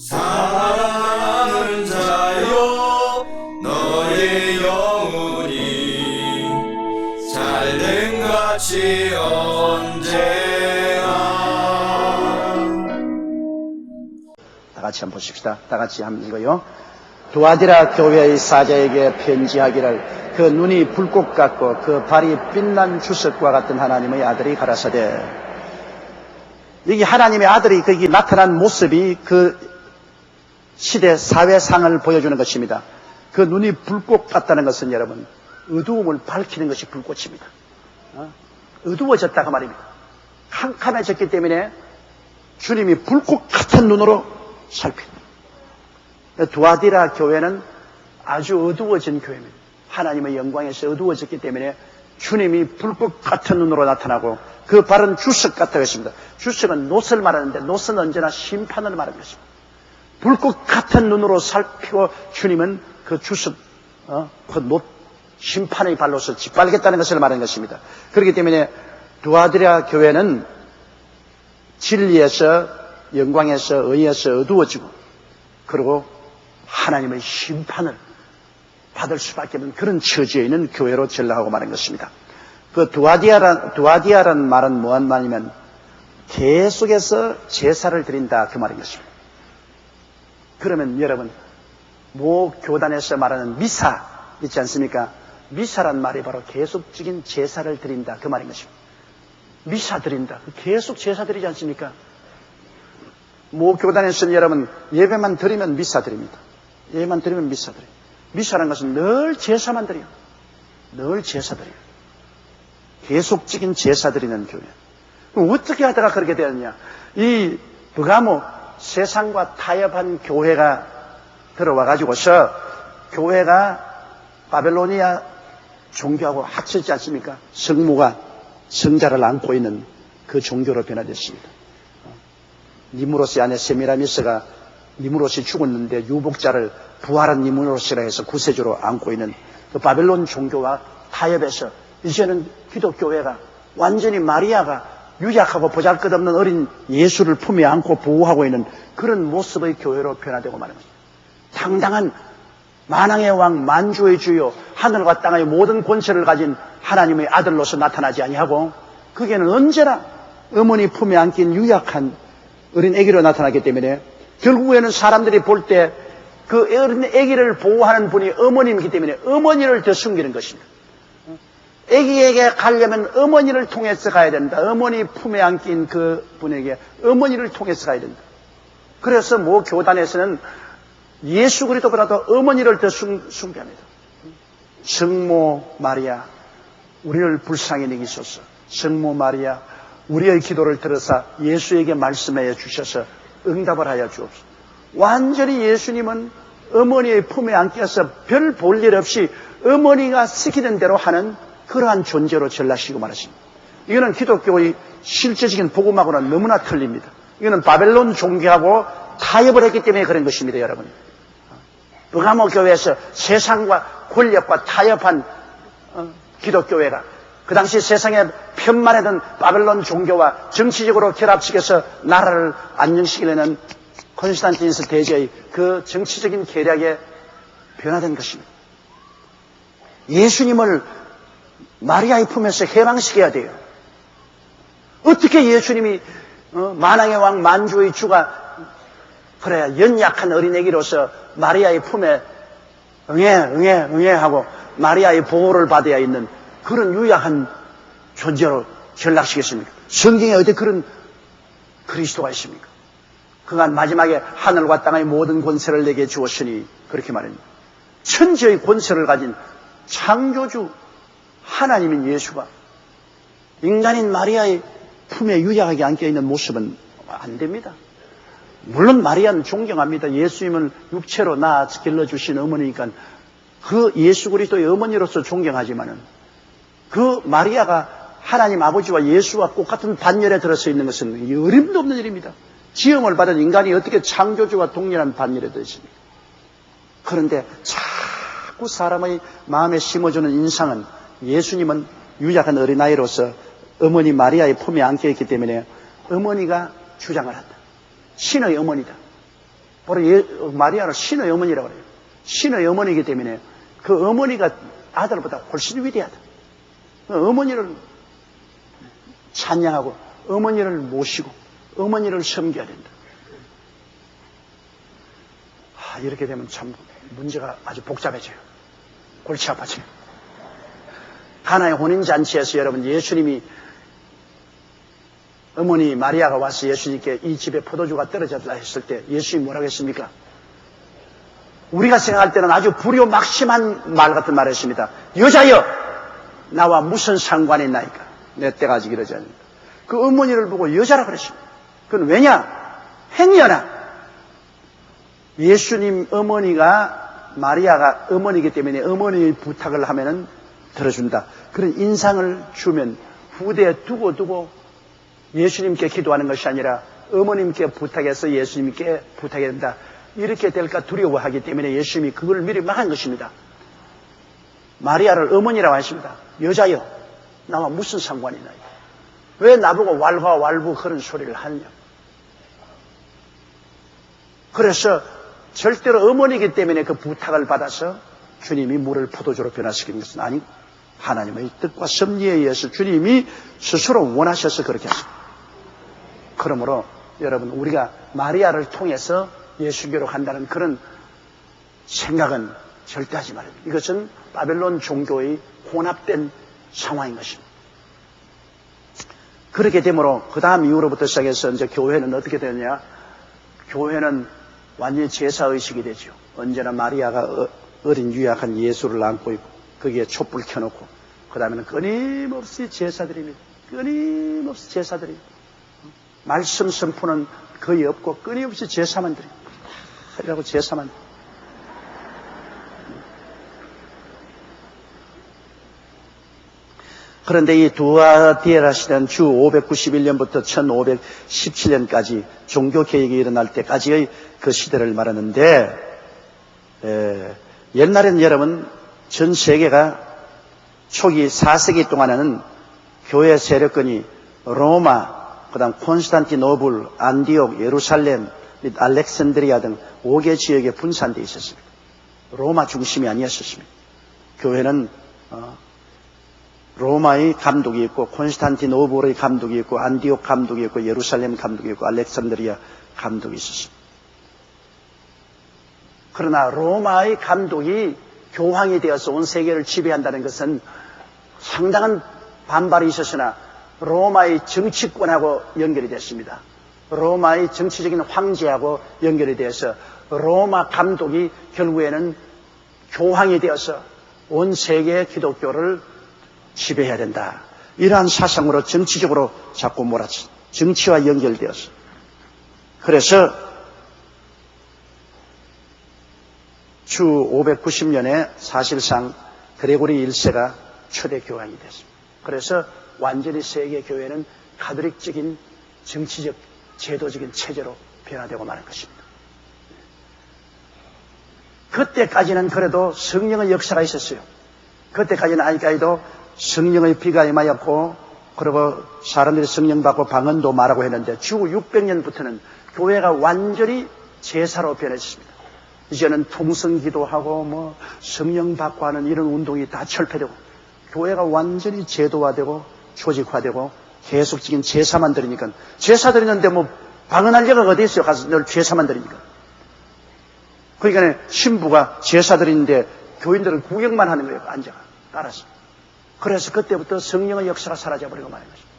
사랑하는 자여 너의 영혼이 잘된 같이 언제나. 다 같이 한번 보십시다. 다 같이 한번 읽어요. 두아디라 교회의 사자에게 편지하기를 그 눈이 불꽃 같고 그 발이 빛난 주석과 같은 하나님의 아들이 가라사대. 여기 하나님의 아들이 거기 나타난 모습이 그 시대 사회상을 보여주는 것입니다. 그 눈이 불꽃 같다는 것은 여러분 어두움을 밝히는 것이 불꽃입니다. 어두워졌다 그 말입니다. 캄캄해졌기 때문에 주님이 불꽃 같은 눈으로 살핍니다. 두아디라 교회는 아주 어두워진 교회입니다. 하나님의 영광에서 어두워졌기 때문에 주님이 불꽃 같은 눈으로 나타나고 그 발은 주석 같다고 했습니다. 주석은 놋을 말하는데 놋은 언제나 심판을 말하는 것입니다. 불꽃 같은 눈으로 살피고 주님은 그 주석, 그 놋, 심판의 발로서 짓밟겠다는 것을 말하는 것입니다. 그렇기 때문에 두아디라 교회는 진리에서, 영광에서, 의에서 어두워지고 그리고 하나님의 심판을 받을 수밖에 없는 그런 처지에 있는 교회로 전락하고 말한 것입니다. 그 두아디아라는 말은 뭐한 말이면 계속해서 제사를 드린다 그 말인 것입니다. 그러면 여러분 모 교단에서 말하는 미사 있지 않습니까? 미사란 말이 바로 계속적인 제사를 드린다 그 말인 것입니다. 미사 드린다. 계속 제사 드리지 않습니까? 모 교단에서는 여러분 예배만 드리면 미사 드립니다. 예배만 드리면 미사 드려요. 미사라는 것은 늘 제사만 드려요. 늘 제사 드려요. 계속적인 제사 드리는 교회. 그럼 어떻게 하다가 그렇게 되었냐? 이 버가모 세상과 타협한 교회가 들어와가지고서 교회가 바벨로니아 종교하고 합쳤지 않습니까? 성모가 성자를 안고 있는 그 종교로 변화됐습니다. 니무로스의 아내 세미라미스가 니무로스이 죽었는데 유복자를 부활한 니무로스라 해서 구세주로 안고 있는 그 바벨론 종교와 타협해서 이제는 기독교회가 완전히 마리아가 유약하고 보잘것없는 어린 예수를 품에 안고 보호하고 있는 그런 모습의 교회로 변화되고 마는 것입니다. 당당한 만왕의 왕 만주의 주요 하늘과 땅의 모든 권세를 가진 하나님의 아들로서 나타나지 아니하고 그게는 언제나 어머니 품에 안긴 유약한 어린 아기로 나타나기 때문에 결국에는 사람들이 볼 때 그 어린 아기를 보호하는 분이 어머님이기 때문에 어머니를 더 숨기는 것입니다. 아기에게 가려면 어머니를 통해서 가야 된다. 어머니 품에 안긴 그 분에게 어머니를 통해서 가야 된다. 그래서 뭐 교단에서는 예수 그리스도보다도 어머니를 더 숭배합니다. 성모 마리아 우리를 불쌍히 여기소서. 성모 마리아 우리의 기도를 들어서 예수에게 말씀해 주셔서 응답을 하여 주옵소서. 완전히 예수님은 어머니의 품에 안겨서 별 볼 일 없이 어머니가 시키는 대로 하는 그러한 존재로 전락시키고 말았습니다. 이거는 기독교의 실제적인 복음하고는 너무나 틀립니다. 이거는 바벨론 종교하고 타협을 했기 때문에 그런 것입니다, 여러분. 버가모 교회에서 세상과 권력과 타협한 기독교회가 그 당시 세상에 편만하던 바벨론 종교와 정치적으로 결합시켜서 나라를 안정시키려는 콘스탄티누스 대제의 그 정치적인 계략에 변화된 것입니다. 예수님을 마리아의 품에서 해방시켜야 돼요. 어떻게 예수님이 만왕의 왕 만주의 주가 그래야 연약한 어린애기로서 마리아의 품에 응애 하고 마리아의 보호를 받아야 있는 그런 유약한 존재로 전락시켰습니까? 성경에 어디 그런 그리스도가 있습니까? 그가 마지막에 하늘과 땅의 모든 권세를 내게 주었으니 그렇게 말합니다. 천지의 권세를 가진 창조주 하나님인 예수가 인간인 마리아의 품에 유약하게 안겨있는 모습은 안 됩니다. 물론 마리아는 존경합니다. 예수님을 육체로 낳아 길러주신 어머니니까 그 예수 그리스도의 어머니로서 존경하지만은 그 마리아가 하나님 아버지와 예수와 똑같은 반열에 들어서 있는 것은 어림도 없는 일입니다. 지음을 받은 인간이 어떻게 창조주와 동일한 반열에 들어 있습니까? 그런데 자꾸 사람의 마음에 심어주는 인상은 예수님은 유약한 어린아이로서 어머니 마리아의 품에 안겨있기 때문에 어머니가 주장을 한다. 신의 어머니다. 바로 마리아는 신의 어머니라고 그래요. 신의 어머니이기 때문에 그 어머니가 아들보다 훨씬 위대하다. 어머니를 찬양하고 어머니를 모시고 어머니를 섬겨야 된다. 이렇게 되면 참 문제가 아주 복잡해져요. 골치 아파져요. 가나의 혼인잔치에서 여러분 예수님이 어머니 마리아가 와서 예수님께 이 집에 포도주가 떨어졌다 했을 때 예수님이 뭐라고 했습니까? 우리가 생각할 때는 아주 불효막심한 말 같은 말을 했습니다. 여자여 나와 무슨 상관이 있나이까? 내 때가 아직 이러지 않는다. 그 어머니를 보고 여자라 그랬습니다. 그건 왜냐? 행여나 예수님 어머니가 마리아가 어머니이기 때문에 어머니의 부탁을 하면은 들어준다. 그런 인상을 주면 후대에 두고 예수님께 기도하는 것이 아니라 어머님께 부탁해서 예수님께 부탁해야 된다. 이렇게 될까 두려워하기 때문에 예수님이 그걸 미리 막은 것입니다. 마리아를 어머니라고 하십니다. 여자여 나와 무슨 상관이 있나요? 왜 나보고 왈가왈부 그런 소리를 하느냐? 그래서 절대로 어머니이기 때문에 그 부탁을 받아서 주님이 물을 포도주로 변화시키는 것은 아니고 하나님의 뜻과 섭리에 의해서 주님이 스스로 원하셔서 그렇게 하십니다. 그러므로 여러분 우리가 마리아를 통해서 예수교로 간다는 그런 생각은 절대 하지 말아야 됩니다. 이것은 바벨론 종교의 혼합된 상황인 것입니다. 그렇게 되므로 그 다음 이후로부터 시작해서 이제 교회는 어떻게 되느냐? 교회는 완전히 제사의식이 되죠. 언제나 마리아가 어린 유약한 예수를 안고 있고 거기에 촛불 켜놓고 그 다음에는 끊임없이 제사드립니다. 끊임없이 제사드립니다. 말씀 선포는 거의 없고 끊임없이 제사만 드립니다. 이라고 제사만. 그런데 이 두아디에라 시대는 주 591년부터 1517년까지 종교개혁이 일어날 때까지의 그 시대를 말하는데 옛날에는 여러분 전 세계가 초기 4세기 동안에는 교회 세력권이 로마, 그 다음 콘스탄티노블, 안디옥, 예루살렘, 및 알렉산드리아 등 5개 지역에 분산되어 있었습니다. 로마 중심이 아니었습니다. 교회는 로마의 감독이 있고 콘스탄티노블의 감독이 있고 안디옥 감독이 있고 예루살렘 감독이 있고 알렉산드리아 감독이 있었습니다. 그러나 로마의 감독이 교황이 되어서 온 세계를 지배한다는 것은 상당한 반발이 있었으나 로마의 정치권하고 연결이 됐습니다. 로마의 정치적인 황제하고 연결이 되어서 로마 감독이 결국에는 교황이 되어서 온 세계의 기독교를 지배해야 된다. 이러한 사상으로 정치적으로 자꾸 몰아치 정치와 연결되어서 그래서 주 590년에 사실상 그레고리 1세가 초대 교황이 됐습니다. 그래서 완전히 세계 교회는 가톨릭적인 정치적 제도적인 체제로 변화되고 마는 것입니다. 그때까지는 그래도 성령의 역사가 있었어요. 그때까지는 아직까지도 성령의 비가 임하였고 그리고 사람들이 성령 받고 방언도 말하고 했는데 주 600년부터는 교회가 완전히 제사로 변했습니다. 이제는 통성기도하고 뭐 성령 받고 하는 이런 운동이 다 철폐되고 교회가 완전히 제도화되고 조직화되고 계속적인 제사만 드리니까 제사 드리는데 뭐 방언할 여가 어디 있어요? 가서 늘 제사만 드리니까. 그러니까 신부가 제사 드리는데 교인들은 구경만 하는 거예요. 앉아가 따라서. 그래서 그때부터 성령의 역사가 사라져버리고 말인 것입니다.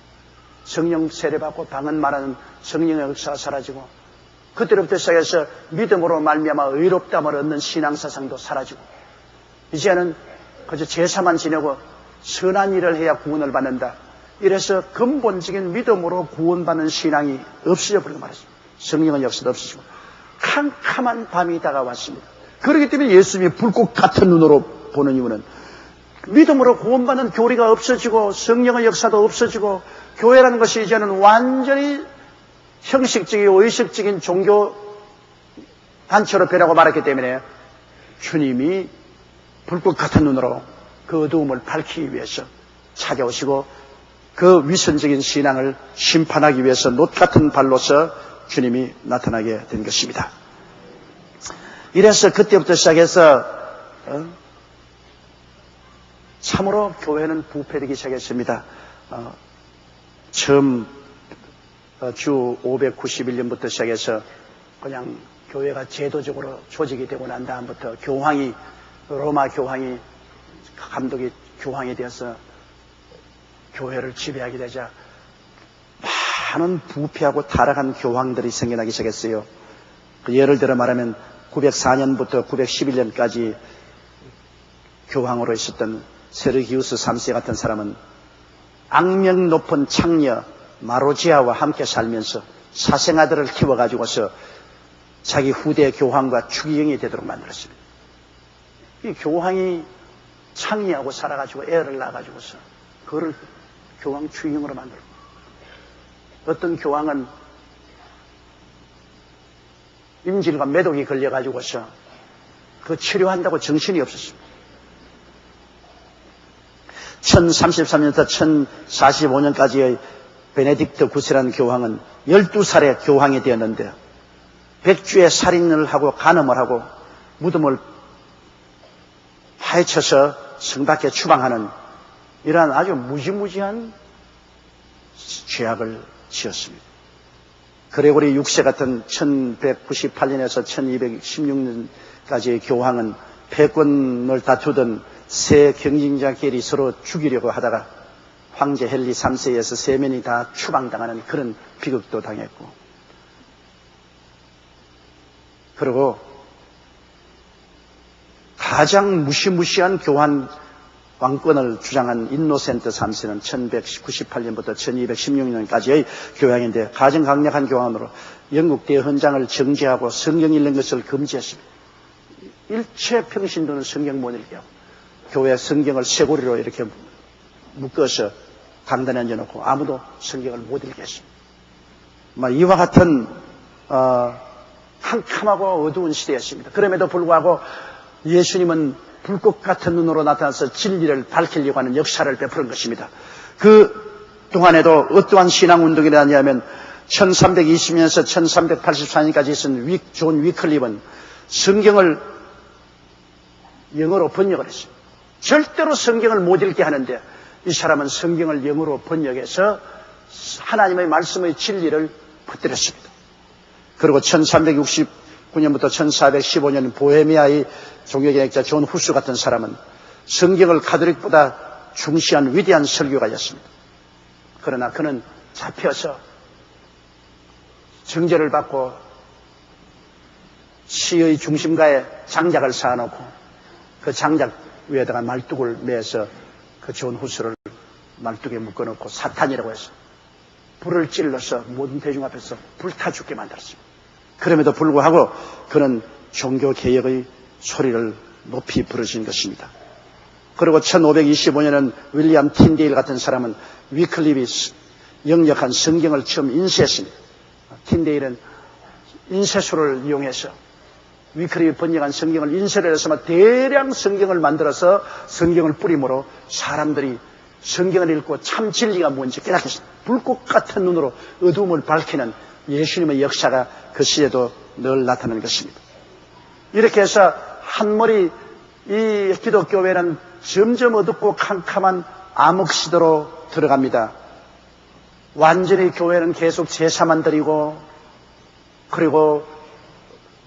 성령 세례받고 방언 말하는 성령의 역사가 사라지고 그때부터 시작해서 믿음으로 말미암아 의롭다함을 얻는 신앙사상도 사라지고 이제는 그저 제사만 지내고 선한 일을 해야 구원을 받는다. 이래서 근본적인 믿음으로 구원받는 신앙이 없어져 버리고 말았습니다. 성령의 역사도 없어지고 캄캄한 밤이 다가왔습니다. 그렇기 때문에 예수님이 불꽃 같은 눈으로 보는 이유는 믿음으로 구원받는 교리가 없어지고 성령의 역사도 없어지고 교회라는 것이 이제는 완전히 형식적이고 의식적인 종교 단체로 변하고 말았기 때문에 주님이 불꽃 같은 눈으로 그 어두움을 밝히기 위해서 찾아오시고 그 위선적인 신앙을 심판하기 위해서 놋 같은 발로서 주님이 나타나게 된 것입니다. 이래서 그때부터 시작해서 참으로 교회는 부패되기 시작했습니다. 처음 주 591년부터 시작해서 그냥 교회가 제도적으로 조직이 되고 난 다음부터 교황이, 로마 교황이 감독이 교황이 되어서 교회를 지배하게 되자 많은 부패하고 타락한 교황들이 생겨나기 시작했어요. 예를 들어 말하면 904년부터 911년까지 교황으로 있었던 세르기우스 3세 같은 사람은 악명 높은 창녀 마로지아와 함께 살면서 사생아들을 키워가지고서 자기 후대 교황과 추기경이 되도록 만들었습니다. 이 교황이 창녀하고 살아가지고 애를 낳아가지고서 그거를 교황 추기경으로 만들고, 어떤 교황은 인질과 매독이 걸려가지고서 그 치료한다고 정신이 없었습니다. 1033년부터 1045년까지의 베네딕트 9세라는 교황은 12살에 교황이 되었는데 백주의 살인을 하고 간음을 하고 무덤을 파헤쳐서 성 밖에 추방하는 이러한 아주 무지무지한 죄악을 지었습니다. 그레고리 6세 같은 1198년에서 1216년까지의 교황은 패권을 다투던 세 경쟁자끼리 서로 죽이려고 하다가 황제 헨리 3세에서 세 면이 다 추방당하는 그런 비극도 당했고, 그리고 가장 무시무시한 교황 왕권을 주장한 인노센트 3세는 1198년부터 1216년까지의 교황인데 가장 강력한 교황으로 영국 대헌장을 정지하고 성경 읽는 것을 금지했습니다. 일체 평신도는 성경 못 읽게 하고 교회 성경을 쇠고리로 이렇게 묶어서 강단에 앉아놓고 아무도 성경을 못 읽게 했습니다. 이와 같은 캄캄하고 어두운 시대였습니다. 그럼에도 불구하고 예수님은 불꽃 같은 눈으로 나타나서 진리를 밝히려고 하는 역사를 베푸는 것입니다. 그 동안에도 어떠한 신앙운동이 일어나냐면 1320년에서 1384년까지 있은 존 위클립은 성경을 영어로 번역을 했습니다. 절대로 성경을 못 읽게 하는데 이 사람은 성경을 영어로 번역해서 하나님의 말씀의 진리를 퍼뜨렸습니다. 그리고 1369년부터 1415년 보헤미아의 종교개혁자 존 후스 같은 사람은 성경을 가톨릭보다 중시한 위대한 설교가였습니다. 그러나 그는 잡혀서 정죄를 받고 시의 중심가에 장작을 쌓아놓고 그 장작 위에다가 말뚝을 매서 그 존 후스를 말뚝에 묶어놓고 사탄이라고 해서 불을 찔러서 모든 대중 앞에서 불타 죽게 만들었습니다. 그럼에도 불구하고 그는 종교개혁의 소리를 높이 부르신 것입니다. 그리고 1525년은 윌리엄 틴데일 같은 사람은 위클립이 영역한 성경을 처음 인쇄했습니다. 틴데일은 인쇄소를 이용해서 위클립이 번역한 성경을 인쇄를 해서 대량 성경을 만들어서 성경을 뿌림으로 사람들이 성경을 읽고 참 진리가 뭔지 깨닫겠습니다. 불꽃 같은 눈으로 어두움을 밝히는 예수님의 역사가 그 시대도 늘 나타나는 것입니다. 이렇게 해서 한머리 이 기독교회는 점점 어둡고 캄캄한 암흑시대로 들어갑니다. 완전히 교회는 계속 제사만 드리고, 그리고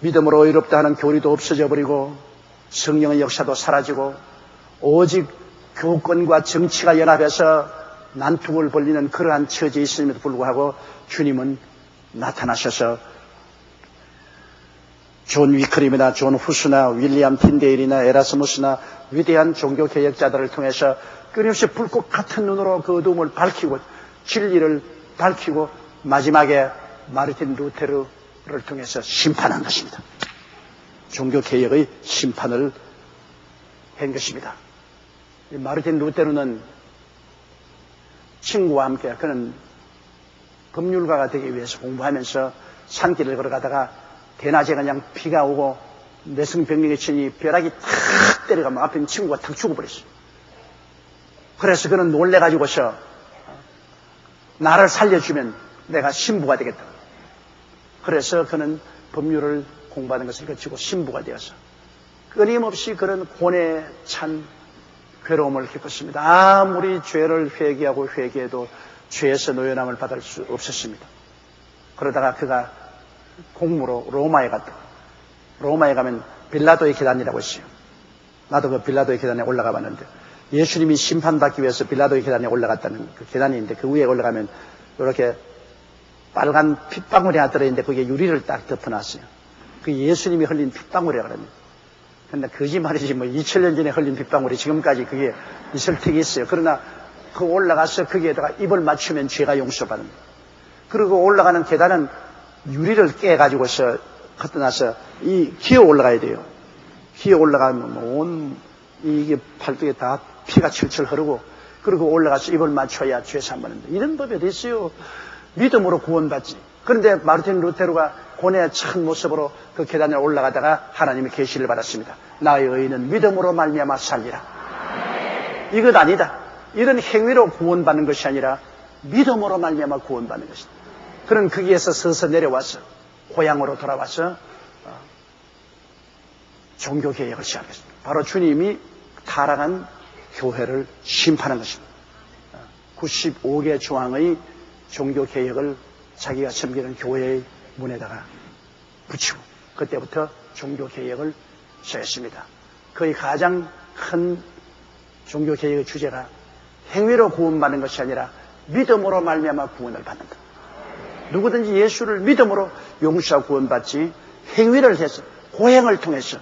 믿음으로 의롭다 하는 교리도 없어져 버리고, 성령의 역사도 사라지고, 오직 교권과 정치가 연합해서 난투를 벌리는 그러한 처지에 있음에도 불구하고 주님은 나타나셔서 존 위클립이나 존 후스나 윌리엄 틴데일이나 에라스무스나 위대한 종교개혁자들을 통해서 끊임없이 불꽃 같은 눈으로 그 어둠을 밝히고 진리를 밝히고 마지막에 마르틴 루테르를 통해서 심판한 것입니다. 종교개혁의 심판을 한 것입니다. 마르틴 루테르는 친구와 함께 그는 법률가가 되기 위해서 공부하면서 산길을 걸어가다가 대낮에 그냥 비가 오고 내성병력이 치니 벼락이 탁 때려가면 앞에 있는 친구가 탁 죽어버렸어요. 그래서 그는 놀래가지고서 나를 살려주면 내가 신부가 되겠다. 그래서 그는 법률을 공부하는 것을 거치고 신부가 되어서 끊임없이 그런 고뇌에 찬 괴로움을 겪었습니다. 아무리 죄를 회개하고 회개해도 죄에서 노연함을 받을 수 없었습니다. 그러다가 그가 공무로 로마에 갔다. 로마에 가면 빌라도의 계단이라고 있어요. 나도 그 빌라도의 계단에 올라가 봤는데 예수님이 심판받기 위해서 빌라도의 계단에 올라갔다는 그 계단이 있는데 그 위에 올라가면 이렇게 빨간 핏방울이 하나 들어있는데 거기에 유리를 딱 덮어놨어요. 그 예수님이 흘린 핏방울이라고 합니다. 근데 거짓말이지 뭐 2000년 전에 흘린 핏방울이 지금까지 그게 있을 택이 있어요. 그러나 그 올라가서 거기에다가 입을 맞추면 죄가 용서받습니다. 그리고 올라가는 계단은 유리를 깨가지고서 갖다 놔서 이 기어 올라가야 돼요. 기어 올라가면 온 이게 팔뚝에 다 피가 철철 흐르고 그리고 올라가서 입을 맞춰야 죄 사함받는다. 이런 법이 어디 있어요? 믿음으로 구원받지. 그런데 마르틴 루테르가 고뇌에 찬 모습으로 그 계단에 올라가다가 하나님의 계시를 받았습니다. 나의 의인은 믿음으로 말미암아 살리라. 이것 아니다. 이런 행위로 구원받는 것이 아니라 믿음으로 말미암아 구원받는 것이다. 그는 거기에서 서서 내려와서 고향으로 돌아와서 종교개혁을 시작했습니다. 바로 주님이 타락한 교회를 심판한 것입니다. 95개 조항의 종교개혁을 자기가 섬기는 교회의 문에다가 붙이고 그때부터 종교개혁을 시작했습니다. 그의 가장 큰 종교개혁의 주제가 행위로 구원받는 것이 아니라 믿음으로 말미암아 구원을 받는다. 누구든지 예수를 믿음으로 용서하고 구원받지 행위를 해서 고행을 통해서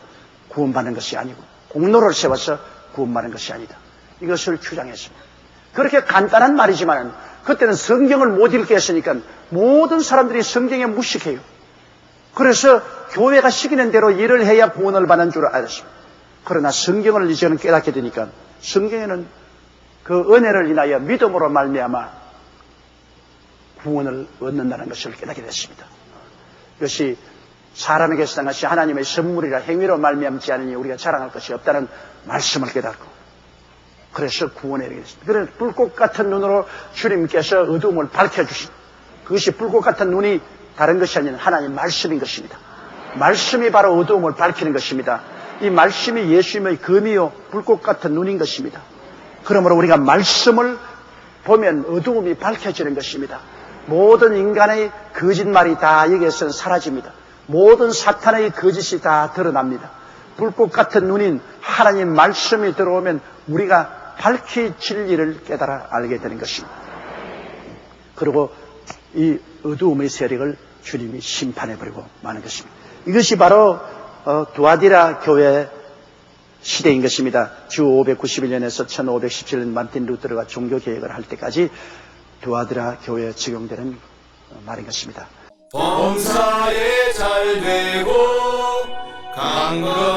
구원받는 것이 아니고 공로를 세워서 구원받는 것이 아니다. 이것을 주장했습니다. 그렇게 간단한 말이지만 그때는 성경을 못 읽게 했으니까 모든 사람들이 성경에 무식해요. 그래서 교회가 시키는 대로 일을 해야 구원을 받는 줄 알았습니다. 그러나 성경을 이제는 깨닫게 되니까 성경에는 그 은혜를 인하여 믿음으로 말미암아 구원을 얻는다는 것을 깨닫게 됐습니다. 이것이 사람에게 산 것이 하나님의 선물이라 행위로 말미암지 않으니 우리가 자랑할 것이 없다는 말씀을 깨닫고 그래서 구원에 이르겠습니다. 그래서 불꽃 같은 눈으로 주님께서 어두움을 밝혀주신 그것이 불꽃 같은 눈이 다른 것이 아닌 하나님 말씀인 것입니다. 말씀이 바로 어두움을 밝히는 것입니다. 이 말씀이 예수님의 검이요 불꽃 같은 눈인 것입니다. 그러므로 우리가 말씀을 보면 어두움이 밝혀지는 것입니다. 모든 인간의 거짓말이 다 여기에서는 사라집니다. 모든 사탄의 거짓이 다 드러납니다. 불꽃 같은 눈인 하나님 말씀이 들어오면 우리가 밝히 진리를 깨달아 알게 되는 것입니다. 그리고 이 어두움의 세력을 주님이 심판해버리고 마는 것입니다. 이것이 바로 두아디라 교회 시대인 것입니다. 주 591년에서 1517년 마르틴 루터르가 종교개혁을 할 때까지 두아디라 교회에 적용되는 말인 것입니다. 범사에 잘 되고 강건